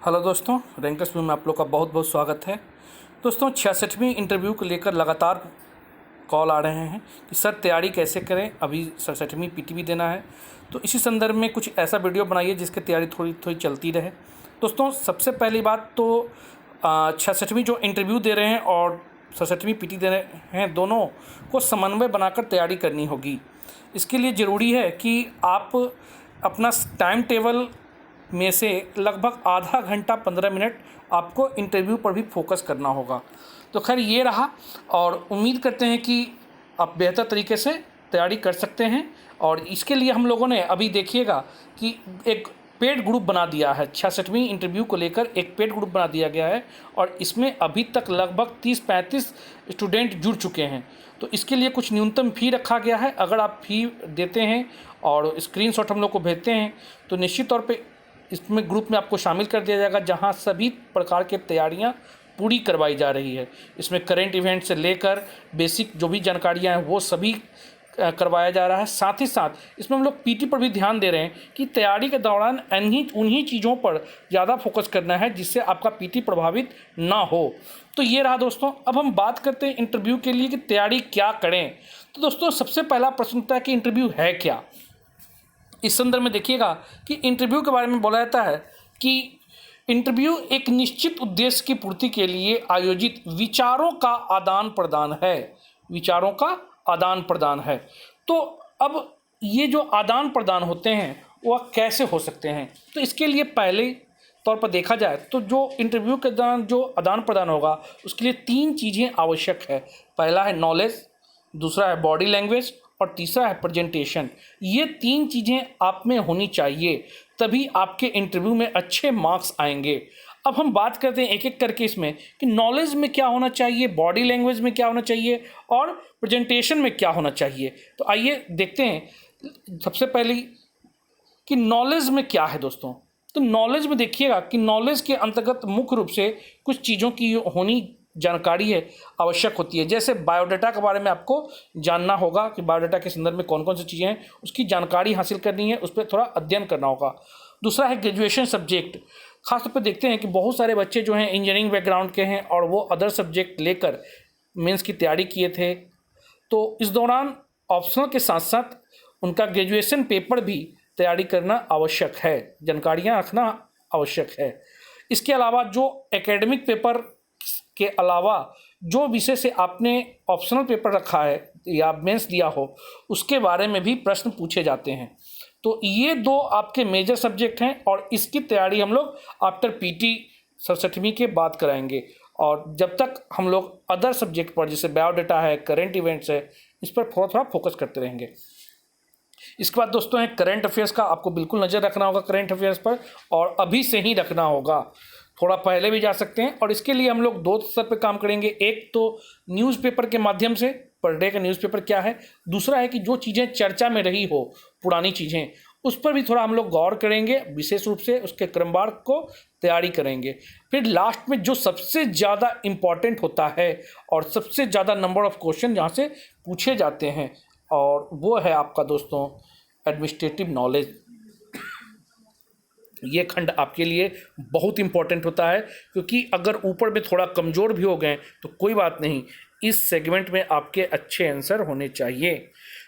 Hello दोस्तों, rankers में आप लोग का बहुत बहुत स्वागत है। दोस्तों 66वीं इंटरव्यू को लेकर लगातार कॉल आ रहे हैं कि सर तैयारी कैसे करें, अभी 67वीं पीटी भी देना है। तो इसी संदर्भ में कुछ ऐसा वीडियो बनाइए जिसकी तैयारी थोड़ी थोड़ी चलती रहे। दोस्तों सबसे पहली बात तो 66वीं जो इंटरव्यू दे रहे हैं और 67वीं पीटी दे रहे हैं, दोनों को समन्वय बनाकर तैयारी करनी होगी। इसके लिए ज़रूरी है कि आप अपना टाइम टेबल में से लगभग आधा घंटा 15 मिनट आपको इंटरव्यू पर भी फोकस करना होगा। तो खैर ये रहा, और उम्मीद करते हैं कि आप बेहतर तरीके से तैयारी कर सकते हैं। और इसके लिए हम लोगों ने अभी देखिएगा कि एक पेड ग्रुप बना दिया है। 66वीं इंटरव्यू को लेकर एक पेड ग्रुप बना दिया गया है और इसमें अभी तक लगभग 30-35 स्टूडेंट जुड़ चुके हैं। तो इसके लिए कुछ न्यूनतम फ़ी रखा गया है। अगर आप फ़ी देते हैं और स्क्रीनशॉट हम लोग को भेजते हैं तो निश्चित तौर पे इसमें ग्रुप में आपको शामिल कर दिया जाएगा, जहां सभी प्रकार की तैयारियां पूरी करवाई जा रही है। इसमें करंट इवेंट से लेकर बेसिक जो भी जानकारियां हैं वो सभी करवाया जा रहा है। साथ ही साथ इसमें हम लोग पीटी पर भी ध्यान दे रहे हैं कि तैयारी के दौरान उन्हीं चीज़ों पर ज़्यादा फोकस करना है जिससे आपका पीटी प्रभावित ना हो। तो ये रहा दोस्तों। अब हम बात करते हैं इंटरव्यू के लिए कि तैयारी क्या करें। तो दोस्तों सबसे पहला प्रश्न होता है कि इंटरव्यू है क्या। इस संदर्भ में देखिएगा कि इंटरव्यू के बारे में बोला जाता है कि इंटरव्यू एक निश्चित उद्देश्य की पूर्ति के लिए आयोजित विचारों का आदान प्रदान है। विचारों का आदान प्रदान है। तो अब ये जो आदान प्रदान होते हैं वह कैसे हो सकते हैं, तो इसके लिए पहले तौर पर देखा जाए तो जो इंटरव्यू के दौरान जो आदान प्रदान होगा उसके लिए 3 चीज़ें आवश्यक है। पहला है नॉलेज, दूसरा है बॉडी लैंग्वेज और तीसरा है प्रेजेंटेशन। ये 3 चीज़ें आप में होनी चाहिए, तभी आपके इंटरव्यू में अच्छे मार्क्स आएंगे। अब हम बात करते हैं एक एक करके इसमें कि नॉलेज में क्या होना चाहिए, बॉडी लैंग्वेज में क्या होना चाहिए और प्रेजेंटेशन में क्या होना चाहिए। तो आइए देखते हैं सबसे पहले कि नॉलेज में क्या है दोस्तों। तो नॉलेज में देखिएगा कि नॉलेज के अंतर्गत मुख्य रूप से कुछ चीज़ों की होनी जानकारी है आवश्यक होती है। जैसे बायोडाटा के बारे में आपको जानना होगा कि बायोडाटा के संदर्भ में कौन कौन सी चीज़ें हैं, उसकी जानकारी हासिल करनी है, उस पर थोड़ा अध्ययन करना होगा। दूसरा है ग्रेजुएशन सब्जेक्ट। खासतौर पे देखते हैं कि बहुत सारे बच्चे जो हैं इंजीनियरिंग बैकग्राउंड के हैं और वो अदर सब्जेक्ट लेकर मेंस की तैयारी किए थे। तो इस दौरान ऑप्शनल के साथ साथ उनका ग्रेजुएशन पेपर भी तैयारी करना आवश्यक है, जानकारियाँ रखना आवश्यक है। इसके अलावा जो एकेडमिक पेपर के अलावा जो विषय से आपने ऑप्शनल पेपर रखा है या मेंस दिया हो उसके बारे में भी प्रश्न पूछे जाते हैं। तो ये 2 आपके मेजर सब्जेक्ट हैं और इसकी तैयारी हम लोग आफ्टर पीटी 67वीं के बाद कराएंगे। और जब तक हम लोग अदर सब्जेक्ट पर जैसे बायोडाटा है, करेंट इवेंट्स है, इस पर थोड़ा थोड़ा फोकस करते रहेंगे। इसके बाद दोस्तों है करंट अफेयर्स का। आपको बिल्कुल नज़र रखना होगा करंट अफेयर्स पर, और अभी से ही रखना होगा, थोड़ा पहले भी जा सकते हैं। और इसके लिए हम लोग 2 स्तर पर काम करेंगे। एक तो न्यूज़पेपर के माध्यम से, पर डे का न्यूज़पेपर क्या है। दूसरा है कि जो चीज़ें चर्चा में रही हो, पुरानी चीज़ें, उस पर भी थोड़ा हम लोग गौर करेंगे, विशेष रूप से उसके क्रमवार को तैयारी करेंगे। फिर लास्ट में जो सबसे ज़्यादा इम्पॉर्टेंट होता है और सबसे ज़्यादा नंबर ऑफ क्वेश्चन जहाँ से पूछे जाते हैं, और वो है आपका दोस्तों एडमिनिस्ट्रेटिव नॉलेज। ये खंड आपके लिए बहुत इंपॉर्टेंट होता है, क्योंकि अगर ऊपर में थोड़ा कमज़ोर भी हो गए तो कोई बात नहीं, इस सेगमेंट में आपके अच्छे आंसर होने चाहिए।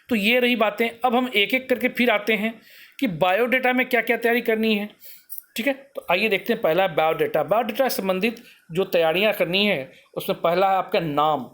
तो ये रही बातें। अब हम एक एक करके फिर आते हैं कि बायोडाटा में क्या क्या तैयारी करनी है। ठीक है, तो आइए देखते हैं। पहला है बायोडाटा। बायोडाटा से संबंधित जो तैयारियां करनी है उसमें पहला है आपका नाम।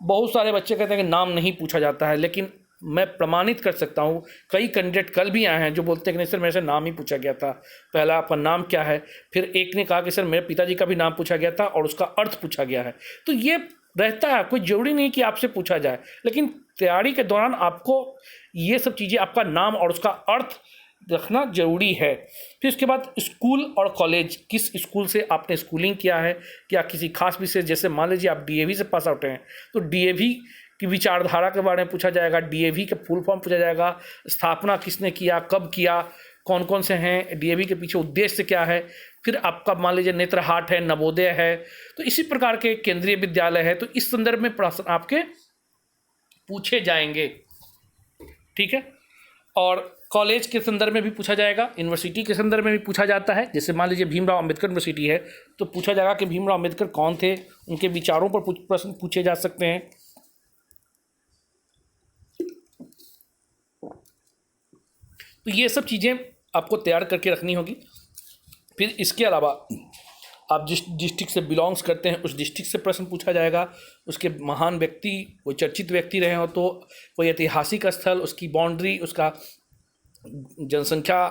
बहुत सारे बच्चे कहते हैं कि नाम नहीं पूछा जाता है, लेकिन मैं प्रमाणित कर सकता हूँ, कई कैंडिडेट कल भी आए हैं जो बोलते हैं कि नहीं सर मेरे से नाम ही पूछा गया था। पहला आपका नाम क्या है, फिर एक ने कहा कि सर मेरे पिताजी का भी नाम पूछा गया था और उसका अर्थ पूछा गया है। तो ये रहता है, कोई ज़रूरी नहीं कि आपसे पूछा जाए, लेकिन तैयारी के दौरान आपको ये सब चीज़ें, आपका नाम और उसका अर्थ रखना जरूरी है। फिर उसके बाद स्कूल और कॉलेज, किस स्कूल से आपने स्कूलिंग किया है, क्या किसी खास विषय, जैसे मान लीजिए आप डीएवी से पास आउट हैं तो डीएवी की विचारधारा के बारे में पूछा जाएगा, डीएवी का फुल फॉर्म पूछा जाएगा, स्थापना किसने किया, कब किया, कौन कौन से हैं, डीएवी के पीछे उद्देश्य क्या है। फिर आपका मान लीजिए नेत्रहाट है, नवोदय है, तो इसी प्रकार के केंद्रीय विद्यालय है, तो इस संदर्भ में प्रश्न आपके पूछे जाएंगे। ठीक है, और कॉलेज के संदर्भ में भी पूछा जाएगा, यूनिवर्सिटी के संदर्भ में भी पूछा जाता है। जैसे मान लीजिए भीमराव अंबेडकर यूनिवर्सिटी है तो पूछा जाएगा कि भीमराव अंबेडकर कौन थे, उनके विचारों पर प्रश्न पूछे जा सकते हैं। तो ये सब चीज़ें आपको तैयार करके रखनी होगी। फिर इसके अलावा आप जिस डिस्ट्रिक्ट से बिलोंग्स करते हैं उस डिस्ट्रिक्ट से प्रश्न पूछा जाएगा। उसके महान व्यक्ति, कोई चर्चित व्यक्ति रहे हो तो कोई ऐतिहासिक स्थल, उसकी बाउंड्री, उसका जनसंख्या,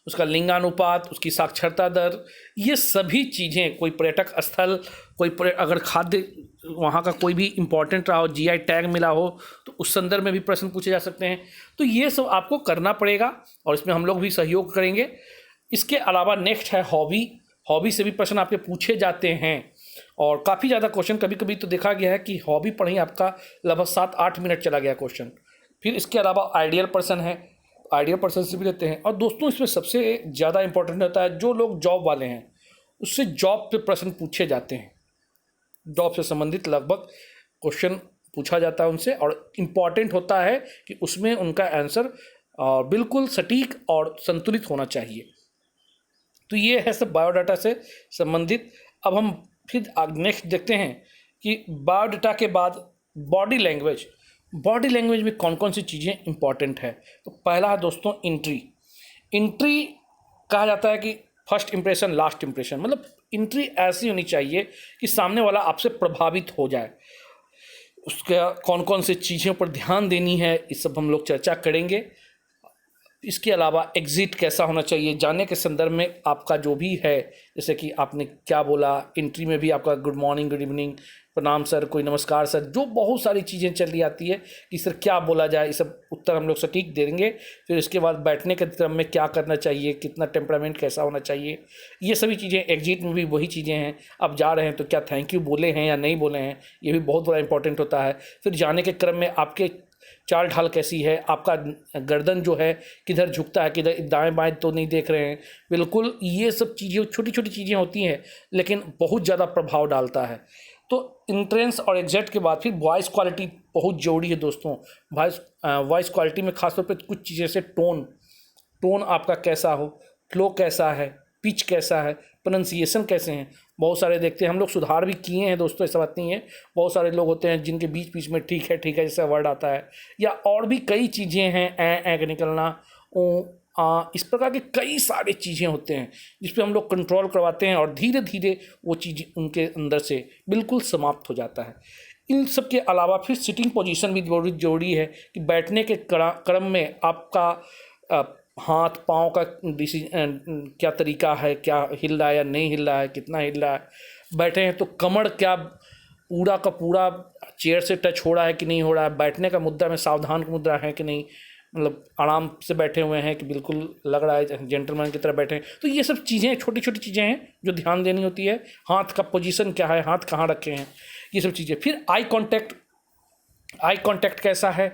उसका लिंगानुपात, उसकी साक्षरता दर, ये सभी चीज़ें, कोई पर्यटक स्थल, अगर खाद्य वहाँ का कोई भी इम्पोर्टेंट रहा हो, जीआई टैग मिला हो तो उस संदर्भ में भी प्रश्न पूछे जा सकते हैं। तो ये सब आपको करना पड़ेगा और इसमें हम लोग भी सहयोग करेंगे। इसके अलावा नेक्स्ट है हॉबी से भी प्रश्न आपके पूछे जाते हैं और काफ़ी ज़्यादा क्वेश्चन, कभी कभी तो देखा गया है कि हॉबी पर ही आपका लगभग 7-8 मिनट चला गया क्वेश्चन। फिर इसके अलावा आइडियल पर्सन है, आइडियल पर्सन से भी लेते हैं। और दोस्तों इसमें सबसे ज़्यादा इंपॉर्टेंट होता है जो लोग जॉब वाले हैं उससे जॉब पे प्रश्न पूछे जाते हैं। जॉब से संबंधित लगभग क्वेश्चन पूछा जाता है उनसे और इम्पॉर्टेंट होता है कि उसमें उनका आंसर बिल्कुल सटीक और संतुलित होना चाहिए। तो ये है सब बायोडाटा से संबंधित। अब हम फिर नेक्स्ट देखते हैं कि बायोडाटा के बाद बॉडी लैंग्वेज में कौन कौन सी चीज़ें इंपॉर्टेंट है। तो पहला है दोस्तों इंट्री कहा जाता है कि फर्स्ट इंप्रेशन लास्ट इंप्रेशन, मतलब इंट्री ऐसी होनी चाहिए कि सामने वाला आपसे प्रभावित हो जाए। उसका कौन कौन सी चीज़ों पर ध्यान देनी है इस सब हम लोग चर्चा करेंगे। इसके अलावा एग्जिट कैसा होना चाहिए, जाने के संदर्भ में आपका जो भी है, जैसे कि आपने क्या बोला, एंट्री में भी आपका गुड मॉर्निंग, गुड इवनिंग, प्रणाम सर, कोई नमस्कार सर, जो बहुत सारी चीज़ें चली आती है कि सर क्या बोला जाए, ये सब उत्तर हम लोग सटीक देंगे। फिर इसके बाद बैठने के क्रम में क्या करना चाहिए, कितना टेम्परामेंट कैसा होना चाहिए, ये सभी चीज़ें। एग्जिट में भी वही चीज़ें हैं, आप जा रहे हैं तो क्या थैंक यू बोले हैं या नहीं बोले हैं, ये भी बहुत बड़ा इंपॉर्टेंट होता है। फिर जाने के क्रम में आपके चाल ढाल कैसी है, आपका गर्दन जो है किधर झुकता है, किधर दाएं बाएं तो नहीं देख रहे हैं, बिल्कुल। ये सब चीज़ें छोटी छोटी चीज़ें होती हैं लेकिन बहुत ज़्यादा प्रभाव डालता है। तो इंट्रेंस और एग्जिट के बाद फिर वॉइस क्वालिटी बहुत ज़रूरी है दोस्तों। वॉइस क्वालिटी में खासतौर पे कुछ चीज़ें से टोन आपका कैसा हो, फ्लो कैसा है, पिच कैसा है, प्रोनाउंसिएशन कैसे हैं। बहुत सारे देखते हैं हम लोग, सुधार भी किए हैं दोस्तों, ऐसा बात नहीं है। बहुत सारे लोग होते हैं जिनके बीच बीच में ठीक है जैसा वर्ड आता है, या और भी कई चीज़ें हैं, ऐ के निकलना, इस प्रकार के कई सारे चीज़ें होते हैं जिस पे हम लोग कंट्रोल करवाते हैं और धीरे धीरे वो चीज़ उनके अंदर से बिल्कुल समाप्त हो जाता है। इन सब के अलावा फिर सिटिंग पोजीशन भी जरूरी है कि बैठने के क्रम में आपका हाथ पाँव का क्या तरीका है, क्या हिल रहा है या नहीं हिल रहा है, कितना हिल रहा है। बैठे हैं तो कमर क्या पूरा का पूरा चेयर से टच हो रहा है कि नहीं हो रहा है, बैठने का मुद्रा में सावधान मुद्रा है कि नहीं, मतलब आराम से बैठे हुए हैं कि बिल्कुल लग रहा है जेंटलमैन की तरह बैठे हैं। तो ये सब चीज़ें छोटी छोटी चीज़ें हैं जो ध्यान देनी होती है। हाथ का पोजीशन क्या है, हाथ कहाँ रखे हैं, ये सब चीज़ें। फिर आई कांटेक्ट कैसा है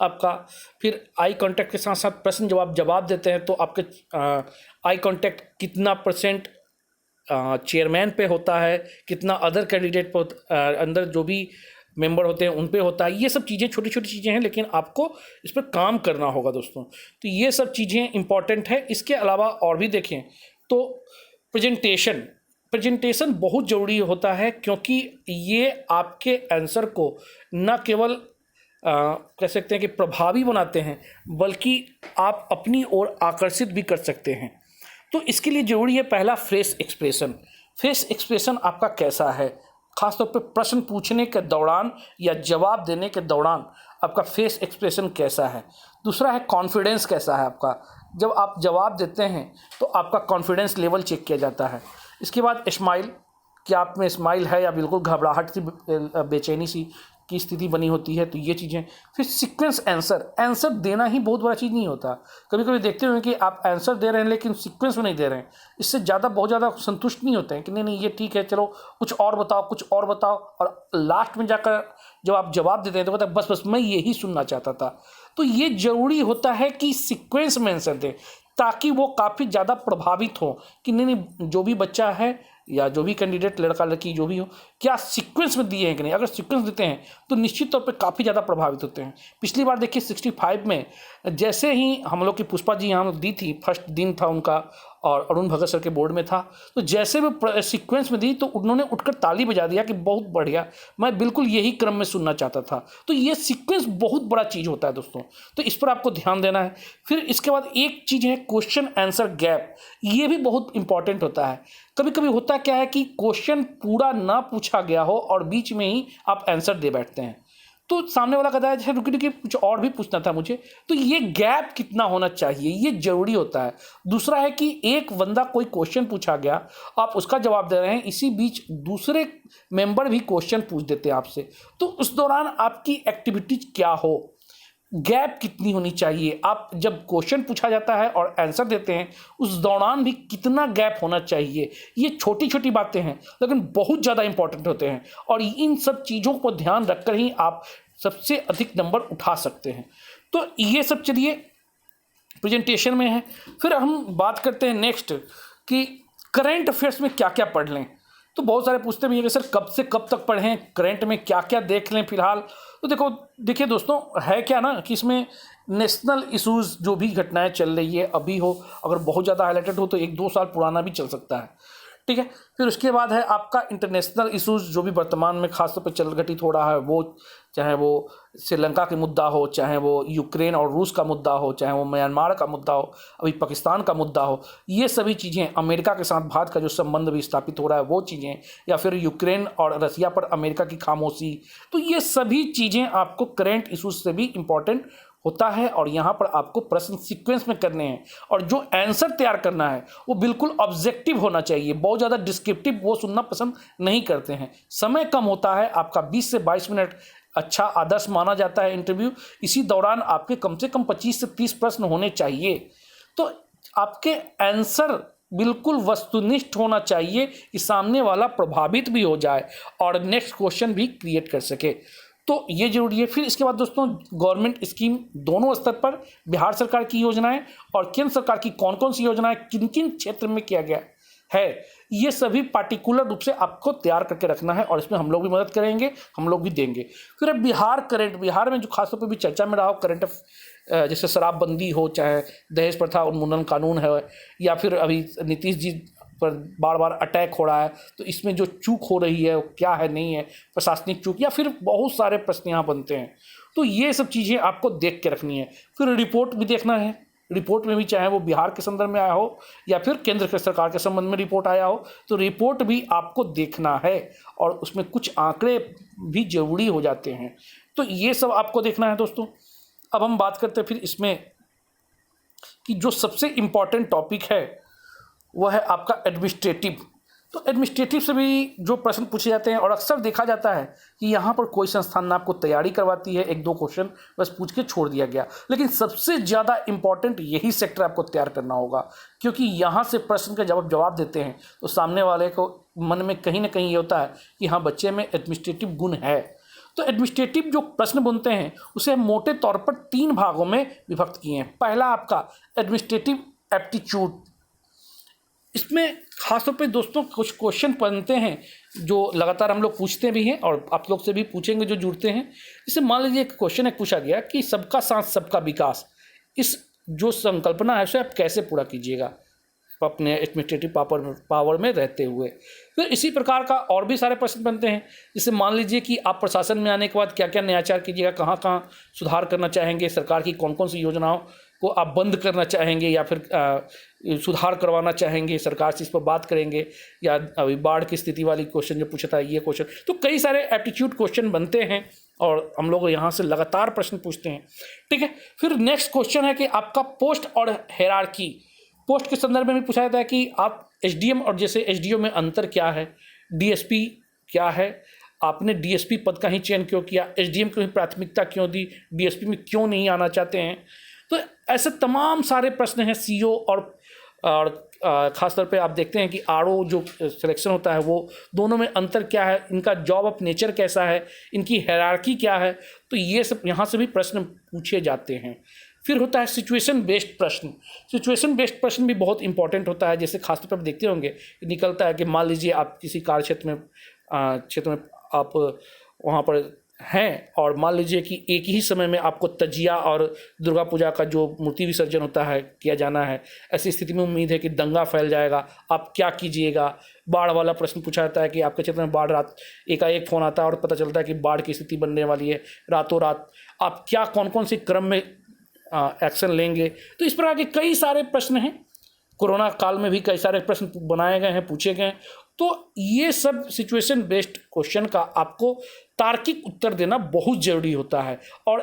आपका। फिर आई कांटेक्ट के साथ साथ प्रश्न जवाब देते हैं तो आपके आई कांटेक्ट कितना % चेयरमैन पे होता है, कितना अदर कैंडिडेट पर अंदर जो भी मेंबर होते हैं उन पे होता है। ये सब चीज़ें छोटी छोटी चीज़ें हैं लेकिन आपको इस पर काम करना होगा दोस्तों। तो ये सब चीज़ें इंपॉर्टेंट है। इसके अलावा और भी देखें तो प्रेजेंटेशन बहुत ज़रूरी होता है, क्योंकि ये आपके आंसर को न केवल कह सकते हैं कि प्रभावी बनाते हैं बल्कि आप अपनी ओर आकर्षित भी कर सकते हैं। तो इसके लिए ज़रूरी है पहला फेस एक्सप्रेशन आपका कैसा है, खासतौर पर प्रश्न पूछने के दौरान या जवाब देने के दौरान आपका फेस एक्सप्रेशन कैसा है। दूसरा है कॉन्फिडेंस कैसा है आपका, जब आप जवाब देते हैं तो आपका कॉन्फिडेंस लेवल चेक किया जाता है। इसके बाद स्माइल, क्या आप में स्माइल है या बिल्कुल घबराहट सी, बेचैनी सी की स्थिति बनी होती है, तो ये चीज़ें। फिर सीक्वेंस आंसर देना ही बहुत बड़ा चीज़ नहीं होता। कभी कभी देखते हुए कि आप आंसर दे रहे हैं लेकिन सीक्वेंस में नहीं दे रहे हैं, इससे बहुत ज़्यादा संतुष्ट नहीं होते हैं कि नहीं ये ठीक है, चलो कुछ और बताओ, और लास्ट में जाकर जब आप जवाब देते हैं तो बताए बस मैं यही सुनना चाहता था। तो ये ज़रूरी होता है कि सीक्वेंस में आंसर दें ताकि वो काफ़ी ज़्यादा प्रभावित हो कि नहीं जो भी बच्चा है या जो भी कैंडिडेट, लड़का लड़की जो भी हो, क्या सीक्वेंस में दिए हैं कि नहीं। अगर सीक्वेंस देते हैं तो निश्चित तौर पे काफ़ी ज़्यादा प्रभावित होते हैं। पिछली बार देखिए 65 में जैसे ही हम लोग की पुष्पा जी यहाँ दी थी, फर्स्ट दिन था उनका और अरुण भगत सर के बोर्ड में था, तो जैसे वो सीक्वेंस में दी तो उन्होंने उठकर ताली बजा दिया कि बहुत बढ़िया, मैं बिल्कुल यही क्रम में सुनना चाहता था। तो ये सीक्वेंस बहुत बड़ा चीज़ होता है दोस्तों, तो इस पर आपको ध्यान देना है। फिर इसके बाद एक चीज़ है क्वेश्चन आंसर गैप, ये भी बहुत इंपॉर्टेंट होता है। कभी कभी होता क्या है कि क्वेश्चन पूरा ना पूछा गया हो और बीच में ही आप आंसर दे बैठते हैं, तो सामने वाला कहता है जैसे रुकी रुकी कुछ और भी पूछना था मुझे। तो ये गैप कितना होना चाहिए, ये जरूरी होता है। दूसरा है कि एक बंदा कोई क्वेश्चन पूछा गया, आप उसका जवाब दे रहे हैं, इसी बीच दूसरे मेंबर भी क्वेश्चन पूछ देते हैं आपसे, तो उस दौरान आपकी एक्टिविटीज क्या हो, गैप कितनी होनी चाहिए। आप जब क्वेश्चन पूछा जाता है और आंसर देते हैं उस दौरान भी कितना गैप होना चाहिए। ये छोटी छोटी बातें हैं लेकिन बहुत ज़्यादा इंपॉर्टेंट होते हैं, और इन सब चीज़ों को ध्यान रखकर ही आप सबसे अधिक नंबर उठा सकते हैं। तो ये सब चलिए प्रेजेंटेशन में है। फिर हम बात करते हैं नेक्स्ट कि करंट अफेयर्स में क्या क्या पढ़ लें। तो बहुत सारे पूछते हैं कि सर कब से कब तक पढ़ें, करंट में क्या क्या देख लें फिलहाल। तो देखिए दोस्तों, है क्या ना कि इसमें नेशनल इश्यूज़ जो भी घटनाएं चल रही है अभी हो, अगर बहुत ज़्यादा हाईलाइटेड हो तो 1-2 साल पुराना भी चल सकता है, ठीक है। फिर उसके बाद है आपका इंटरनेशनल इश्यूज़ जो भी वर्तमान में खासतौर पर चल घटित हो रहा है, वो चाहे वो श्रीलंका का मुद्दा हो, चाहे वो यूक्रेन और रूस का मुद्दा हो, चाहे वो म्यांमार का मुद्दा हो, अभी पाकिस्तान का मुद्दा हो, ये सभी चीज़ें, अमेरिका के साथ भारत का जो संबंध भी स्थापित हो रहा है वो चीज़ें, या फिर यूक्रेन और रसिया पर अमेरिका की खामोशी, तो ये सभी चीज़ें आपको करंट इशूज़ से भी इम्पॉर्टेंट होता है। और यहाँ पर आपको प्रश्न सीक्वेंस में करने हैं, और जो आंसर तैयार करना है वो बिल्कुल ऑब्जेक्टिव होना चाहिए। बहुत ज़्यादा डिस्क्रिप्टिव वो सुनना पसंद नहीं करते हैं। समय कम होता है आपका, 20 से 22 मिनट अच्छा आदर्श माना जाता है इंटरव्यू। इसी दौरान आपके कम से कम 25 से 30 प्रश्न होने चाहिए। तो आपके आंसर बिल्कुल वस्तुनिष्ठ होना चाहिए कि सामने वाला प्रभावित भी हो जाए और नेक्स्ट क्वेश्चन भी क्रिएट कर सके, तो ये जरूरी है। फिर इसके बाद दोस्तों गवर्नमेंट स्कीम दोनों स्तर पर, बिहार सरकार की योजनाएं और केंद्र सरकार की कौन कौन सी योजनाएं किन किन क्षेत्र में किया गया है, ये सभी पार्टिकुलर रूप से आपको तैयार करके रखना है, और इसमें हम लोग भी मदद करेंगे, हम लोग भी देंगे। फिर अब बिहार में जो खासतौर पर भी चर्चा में रहा हो करंट, जैसे शराबबंदी हो, चाहे दहेज प्रथा उन्मूलन कानून है, या फिर अभी नीतीश जी पर बार बार अटैक हो रहा है, तो इसमें जो चूक हो रही है वो क्या है, नहीं है, प्रशासनिक चूक, या फिर बहुत सारे प्रश्न यहाँ बनते हैं। तो ये सब चीज़ें आपको देख के रखनी है। फिर रिपोर्ट भी देखना है, रिपोर्ट में भी चाहे वो बिहार के संदर्भ में आया हो या फिर केंद्र के सरकार के संबंध में रिपोर्ट आया हो, तो रिपोर्ट भी आपको देखना है, और उसमें कुछ आंकड़े भी जरूरी हो जाते हैं। तो ये सब आपको देखना है दोस्तों। अब हम बात करते हैं फिर इसमें कि जो सबसे इम्पॉर्टेंट टॉपिक है वह है आपका एडमिनिस्ट्रेटिव। तो एडमिनिस्ट्रेटिव से भी जो प्रश्न पूछे जाते हैं, और अक्सर देखा जाता है कि यहाँ पर कोई संस्थान ना आपको तैयारी करवाती है, 1-2 क्वेश्चन बस पूछ के छोड़ दिया गया, लेकिन सबसे ज़्यादा इम्पॉर्टेंट यही सेक्टर आपको तैयार करना होगा, क्योंकि यहाँ से प्रश्न का जवाब देते हैं तो सामने वाले को मन में कहीं ना कहीं ये होता है कि हाँ, बच्चे में एडमिनिस्ट्रेटिव गुण है। तो एडमिनिस्ट्रेटिव जो प्रश्न बनते हैं उसे मोटे तौर पर 3 भागों में विभक्त किए हैं। पहला आपका एडमिनिस्ट्रेटिव एप्टीट्यूड, इसमें खासतौर पे दोस्तों कुछ क्वेश्चन बनते हैं जो लगातार हम लोग पूछते भी हैं, और आप लोग से भी पूछेंगे जो जुड़ते हैं। जैसे मान लीजिए एक क्वेश्चन पूछा गया कि सबका साथ सबका विकास, इस जो संकल्पना है उसे आप कैसे पूरा कीजिएगा अपने एडमिनिस्ट्रेटिव पावर में रहते हुए। फिर इसी प्रकार का और भी सारे प्रश्न बनते हैं, जैसे मान लीजिए कि आप प्रशासन में आने के बाद क्या क्या नयाचार कीजिएगा, कहाँ कहाँ सुधार करना चाहेंगे, सरकार की कौन कौन सी योजनाओं को आप बंद करना चाहेंगे या फिर सुधार करवाना चाहेंगे, सरकार से इस पर बात करेंगे। या अभी बाढ़ की स्थिति वाली क्वेश्चन जो पूछा था, ये क्वेश्चन, तो कई सारे एप्टीट्यूड क्वेश्चन बनते हैं और हम लोग यहाँ से लगातार प्रश्न पूछते हैं, ठीक है। फिर नेक्स्ट क्वेश्चन है कि आपका पोस्ट और हायरार्की, पोस्ट के संदर्भ में भी पूछा जाता है कि आप एसडीएम और जैसे एसडीओ में अंतर क्या है, डीएसपी क्या है, आपने डीएसपी पद का ही चयन क्यों किया, एसडीएम को ही प्राथमिकता क्यों दी, डीएसपी में क्यों नहीं आना चाहते हैं। तो ऐसे तमाम सारे प्रश्न हैं। सीओ और ख़ासतौर पे आप देखते हैं कि आरओ जो सिलेक्शन होता है वो दोनों में अंतर क्या है, इनका जॉब ऑफ नेचर कैसा है, इनकी हायरार्की क्या है, तो ये सब यहाँ से भी प्रश्न पूछे जाते हैं। फिर होता है सिचुएशन बेस्ड प्रश्न। सिचुएशन बेस्ड प्रश्न भी बहुत इंपॉर्टेंट होता है। जैसे खासतौर पर आप देखते होंगे, निकलता है कि मान लीजिए आप किसी कार्य क्षेत्र में आप वहाँ पर हैं, और मान लीजिए कि एक ही समय में आपको तजिया और दुर्गा पूजा का जो मूर्ति विसर्जन होता है किया जाना है। ऐसी स्थिति में उम्मीद है कि दंगा फैल जाएगा, आप क्या कीजिएगा। बाढ़ वाला प्रश्न पूछा जाता है कि आपके क्षेत्र में बाढ़, रात एकाएक फ़ोन आता है और पता चलता है कि बाढ़ की स्थिति बनने वाली है रातों रात, आप क्या कौन कौन से क्रम में एक्शन लेंगे। तो इस प्रकार के कई सारे प्रश्न हैं। कोरोना काल में भी कई सारे प्रश्न बनाए गए हैं, पूछे गए हैं। तो ये सब सिचुएशन बेस्ड क्वेश्चन का आपको तार्किक उत्तर देना बहुत ज़रूरी होता है, और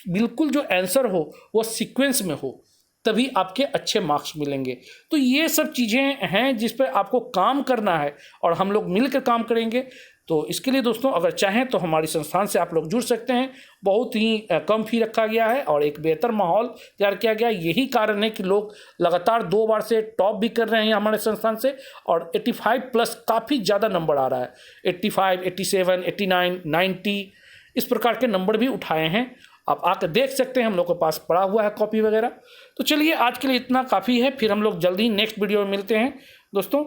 बिल्कुल जो आंसर हो वो सीक्वेंस में हो, तभी आपके अच्छे मार्क्स मिलेंगे। तो ये सब चीज़ें हैं जिस पर आपको काम करना है, और हम लोग मिलकर काम करेंगे। तो इसके लिए दोस्तों, अगर चाहें तो हमारी संस्थान से आप लोग जुड़ सकते हैं। बहुत ही कम फी रखा गया है और एक बेहतर माहौल तैयार किया गया। यही कारण है कि लोग लगातार 2 बार से टॉप भी कर रहे हैं हमारे संस्थान से, और 85+ काफ़ी ज़्यादा नंबर आ रहा है। 85, 87, 89, 90 इस प्रकार के नंबर भी उठाए हैं। आप आकर देख सकते हैं, हम लोग के पास पड़ा हुआ है कॉपी वगैरह। तो चलिए, आज के लिए इतना काफ़ी है। फिर हम लोग जल्दी नेक्स्ट वीडियो में मिलते हैं दोस्तों।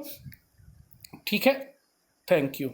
ठीक है, थैंक यू।